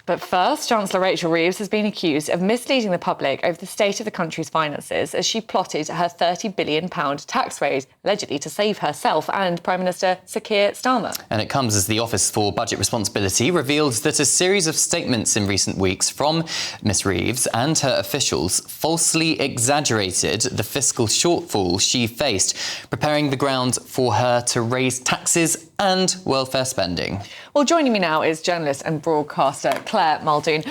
But first, Chancellor Rachel Reeves has been accused of misleading the public over the state of the country's finances as she plotted her £30 billion tax raise, allegedly to save herself and Prime Minister Sir Keir Starmer. And it comes as the Office for Budget Responsibility revealed that a series of statements in recent weeks from Ms Reeves and her officials falsely exaggerated the fiscal shortfall she faced, preparing the ground for her to raise taxes and welfare spending. Well, joining me now is journalist and broadcaster Claire Muldoon.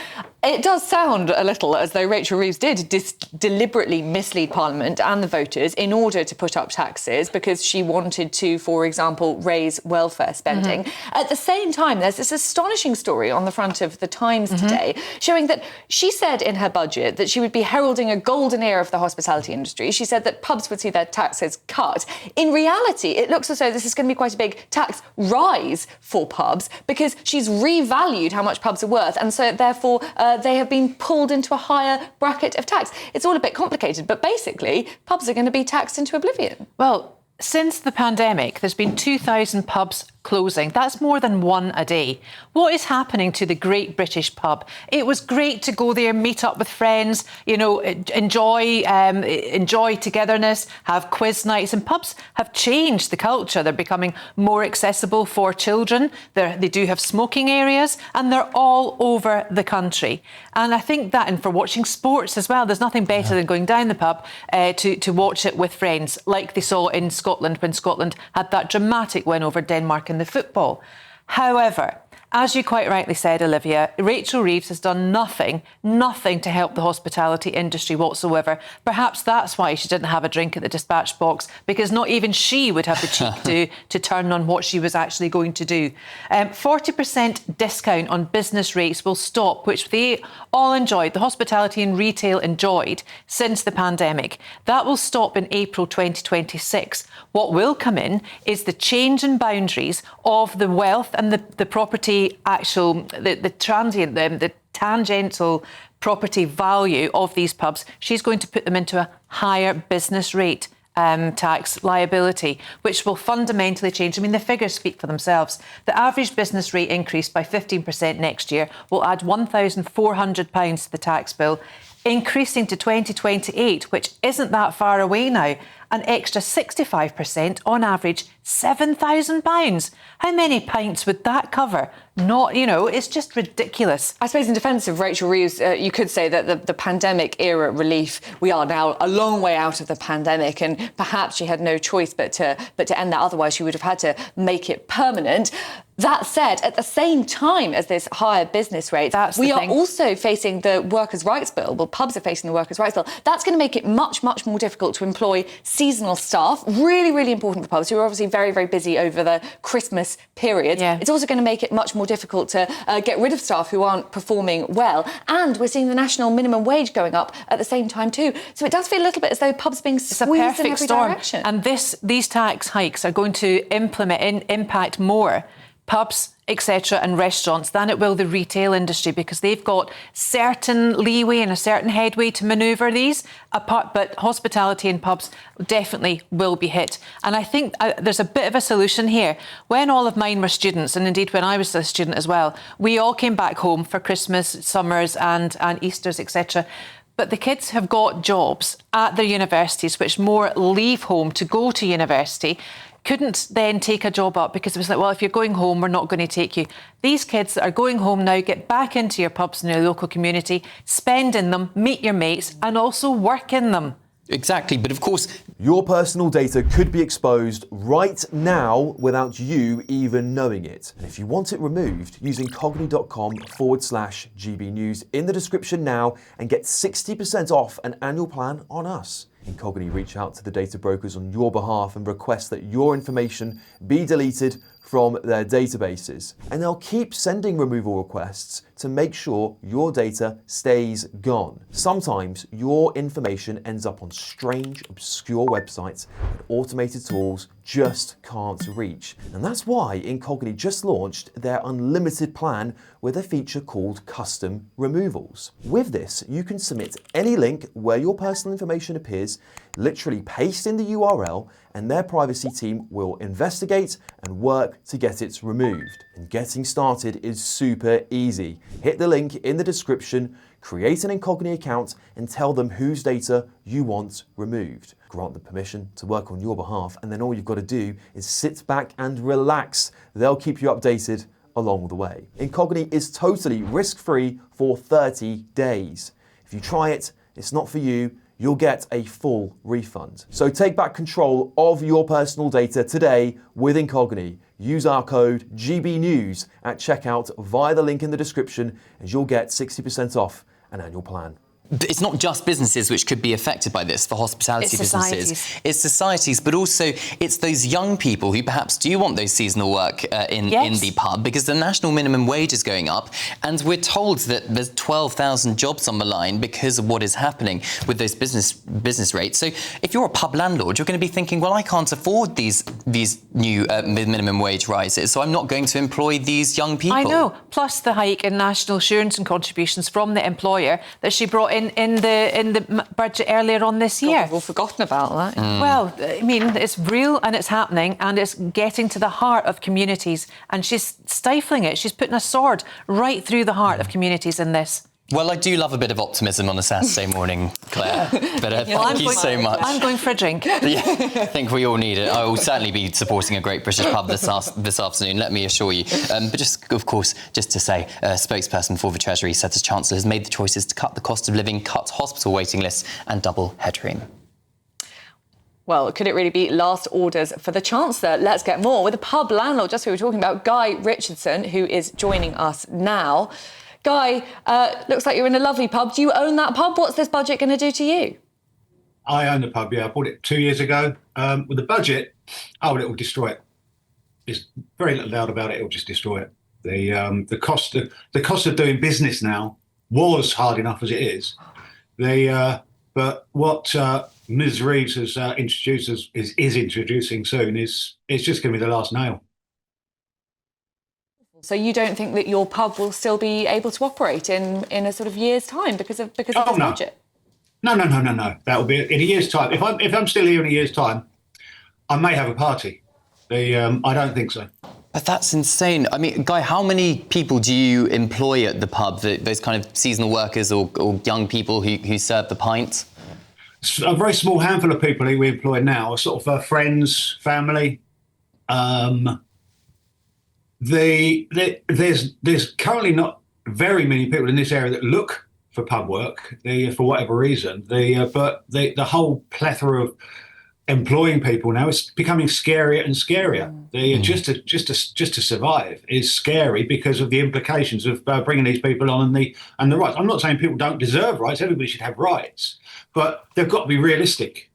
It does sound a little as though Rachel Reeves did deliberately mislead Parliament and the voters in order to put up taxes because she wanted to, for example, raise welfare spending. At the same time, there's this astonishing story on the front of The Times today showing that she said in her budget that she would be heralding a golden era of the hospitality industry. She said that pubs would see their taxes cut. In reality, it looks as though this is going to be quite a big tax rise for pubs because she's revalued how much pubs are worth, and so therefore they have been pulled into a higher bracket of tax. It's all a bit complicated, but basically pubs are going to be taxed into oblivion. Well, since the pandemic, there's been 2,000 pubs closing. That's more than one a day. What is happening to the Great British Pub? It was great to go there, meet up with friends, you know, enjoy togetherness, have quiz nights. And pubs have changed the culture. They're becoming more accessible for children. They do have smoking areas, and they're all over the country. And I think that, and for watching sports as well, there's nothing better than going down the pub to watch it with friends, like they saw in Scotland when Scotland had that dramatic win over Denmark in the football. However, as you quite rightly said, Olivia, Rachel Reeves has done nothing to help the hospitality industry whatsoever. Perhaps that's why she didn't have a drink at the dispatch box, because not even she would have the cheek to turn on what she was actually going to do. 40% discount on business rates will stop, which they all enjoyed, the hospitality and retail enjoyed since the pandemic. That will stop in April 2026. What will come in is the change in boundaries of the wealth and the property the transient, the tangential property value of these pubs. She's going to put them into a higher business rate tax liability, which will fundamentally change. I mean, the figures speak for themselves. The average business rate increase by 15% next year will add £1,400 to the tax bill, increasing to 2028, which isn't that far away now. An extra 65%, on average, £7,000. How many pints would that cover? Not, you know, it's just ridiculous. I suppose in defence of Rachel Reeves, you could say that the pandemic era relief, we are now a long way out of the pandemic, and perhaps she had no choice but to end that. Otherwise, she would have had to make it permanent. That said, at the same time as this higher business rate, we are also facing the Workers' Rights Bill. Well, pubs are facing the Workers' Rights Bill. That's going to make it much, much more difficult to employ seasonal staff. Really, really important for pubs who are obviously very, very busy over the Christmas period. Yeah. It's also going to make it much more difficult to get rid of staff who aren't performing well. And we're seeing the national minimum wage going up at the same time too. So it does feel a little bit as though pubs are being squeezed in every direction. And these tax hikes are going to impact more pubs, etc., and restaurants than it will the retail industry, because they've got certain leeway and a certain headway to manoeuvre these, but hospitality and pubs definitely will be hit. And I think there's a bit of a solution here. When all of mine were students, and indeed when I was a student as well, we all came back home for Christmas, summers and Easters, etc., but the kids have got jobs at their universities, which more leave home to go to university, couldn't then take a job up because it was like, well, if you're going home, we're not going to take you. These kids that are going home now, get back into your pubs in your local community, spend in them, meet your mates, and also work in them. Exactly, but of course, your personal data could be exposed right now without you even knowing it. And if you want it removed, use incogni.com/GB News in the description now and get 60% off an annual plan on us. Incogni reach out to the data brokers on your behalf and request that your information be deleted from their databases. And they'll keep sending removal requests to make sure your data stays gone. Sometimes your information ends up on strange, obscure websites that automated tools just can't reach. And that's why Incogni just launched their unlimited plan with a feature called Custom Removals. With this, you can submit any link where your personal information appears, literally paste in the URL, and their privacy team will investigate and work to get it removed. And getting started is super easy. Hit the link in the description, create an Incogni account, and tell them whose data you want removed. Grant them permission to work on your behalf, and then all you've got to do is sit back and relax. They'll keep you updated along the way. Incogni is totally risk-free for 30 days. If you try it, it's not for you, you'll get a full refund. So take back control of your personal data today with Incogni. Use our code GBNews at checkout via the link in the description, and you'll get 60% off an annual plan. It's not just businesses which could be affected by this, for hospitality businesses. It's societies, but also it's those young people who perhaps do want those seasonal work in the pub, because the national minimum wage is going up, and we're told that there's 12,000 jobs on the line because of what is happening with those business rates. So if you're a pub landlord, you're going to be thinking, well, I can't afford these new minimum wage rises, so I'm not going to employ these young people. I know. Plus the hike in national insurance and contributions from the employer that she brought in the budget earlier on this year. We've all forgotten about that. Well, I mean, it's real and it's happening, and it's getting to the heart of communities, and she's stifling it. She's putting a sword right through the heart of communities in this. Well, I do love a bit of optimism on a Saturday morning, Claire. But thank you so much. I'm going for a drink. Yeah, I think we all need it. I will certainly be supporting a great British pub this afternoon, let me assure you. But just, of course, just to say, a spokesperson for the Treasury said the Chancellor has made the choices to cut the cost of living, cut hospital waiting lists and double headroom. Well, could it really be last orders for the Chancellor? Let's get more with a pub landlord, just who we were talking about, Guy Richardson, who is joining us now. Guy, looks like you're in a lovely pub. Do you own that pub? What's this budget going to do to you? I own the pub, yeah. I bought it 2 years ago. With the budget, it will destroy it. There's very little doubt about it. It will just destroy it. The cost of doing business now was hard enough as it is. But what Ms. Reeves has introduced is introducing soon it's just going to be the last nail. So you don't think that your pub will still be able to operate in a sort of year's time because of this budget? No. That will be in a year's time. If I'm still here in a year's time, I may have a party. I don't think so. But that's insane. I mean, Guy, how many people do you employ at the pub? Those kind of seasonal workers or young people who serve the pints? A very small handful of people who we employ now are sort of friends, family. There's currently not very many people in this area that look for pub work for whatever reason. But the whole plethora of employing people now is becoming scarier and scarier. Just to survive is scary because of the implications of bringing these people on and the rights. I'm not saying people don't deserve rights. Everybody should have rights, but they've got to be realistic.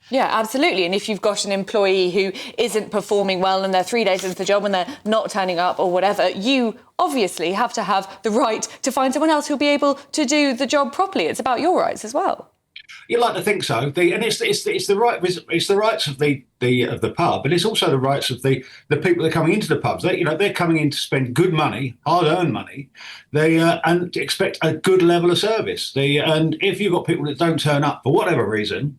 Yeah, absolutely. And if you've got an employee who isn't performing well and they're 3 days into the job and they're not turning up or whatever, you obviously have to have the right to find someone else who'll be able to do the job properly. It's about your rights as well. You'd like to think so, and it's the rights of the pub, and it's also the rights of the people that are coming into the pubs. They're coming in to spend good money, hard-earned money, and expect a good level of service. And if you've got people that don't turn up for whatever reason,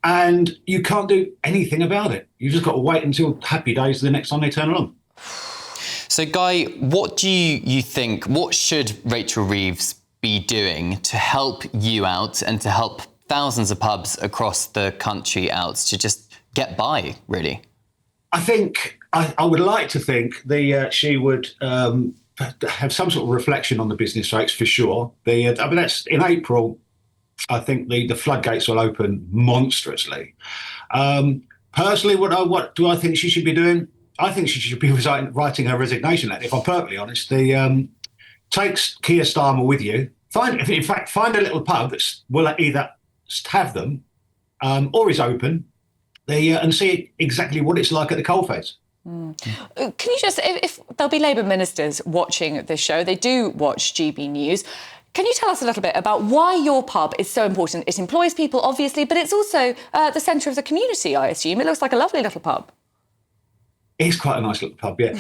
and you can't do anything about it. You just got to wait until happy days the next time they turn along. So, Guy, what do you think? What should Rachel Reeves be doing to help you out and to help thousands of pubs across the country out to just get by, really? I think I would like to think she would have some sort of reflection on the business rates for sure. That's in April. I think the floodgates will open monstrously. Personally, what do I think she should be doing? I think she should be writing her resignation letter. If I'm perfectly honest, takes Keir Starmer with you. Find a little pub that will either have them or is open, and see exactly what it's like at the coalface. Can you just, if there'll be Labour ministers watching this show, they do watch GB News, can you tell us a little bit about why your pub is so important? It employs people, obviously, but it's also the centre of the community, I assume. It looks like a lovely little pub. It's quite a nice little pub, yeah.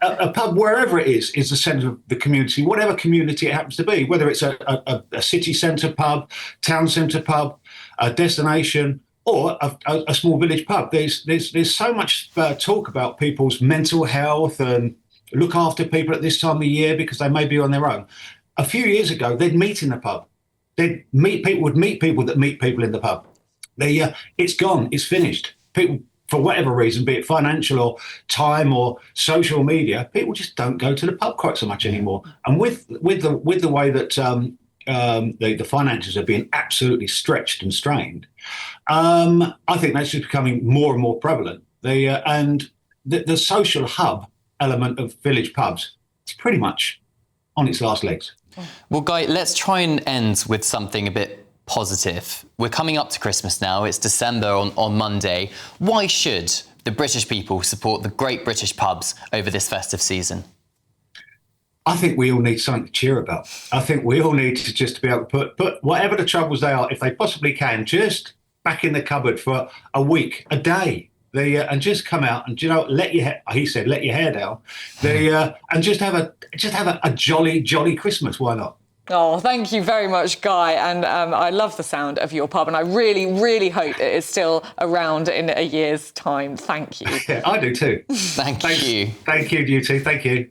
A pub, wherever it is the centre of the community, whatever community it happens to be, whether it's a city centre pub, town centre pub, a destination, or a small village pub. There's so much talk about people's mental health and look after people at this time of year because they may be on their own. A few years ago, they'd meet in the pub. They'd meet people that meet people in the pub. It's gone. It's finished. People, for whatever reason, be it financial or time or social media, people just don't go to the pub quite so much anymore. And with the way that the finances are being absolutely stretched and strained, I think that's just becoming more and more prevalent. And the social hub element of village pubs is pretty much on its last legs. Well, Guy, let's try and end with something a bit positive. We're coming up to Christmas now. It's December on Monday. Why should the British people support the great British pubs over this festive season? I think we all need something to cheer about. I think we all need to just be able to put whatever the troubles they are, if they possibly can, just back in the cupboard for a week, a day. And just come out and, let your hair down. And just have a jolly Christmas. Why not? Oh, thank you very much, Guy. And I love the sound of your pub, and I really, really hope it is still around in a year's time. Thank you. Yeah, I do too. Thank you. Thank you, you two. Thank you.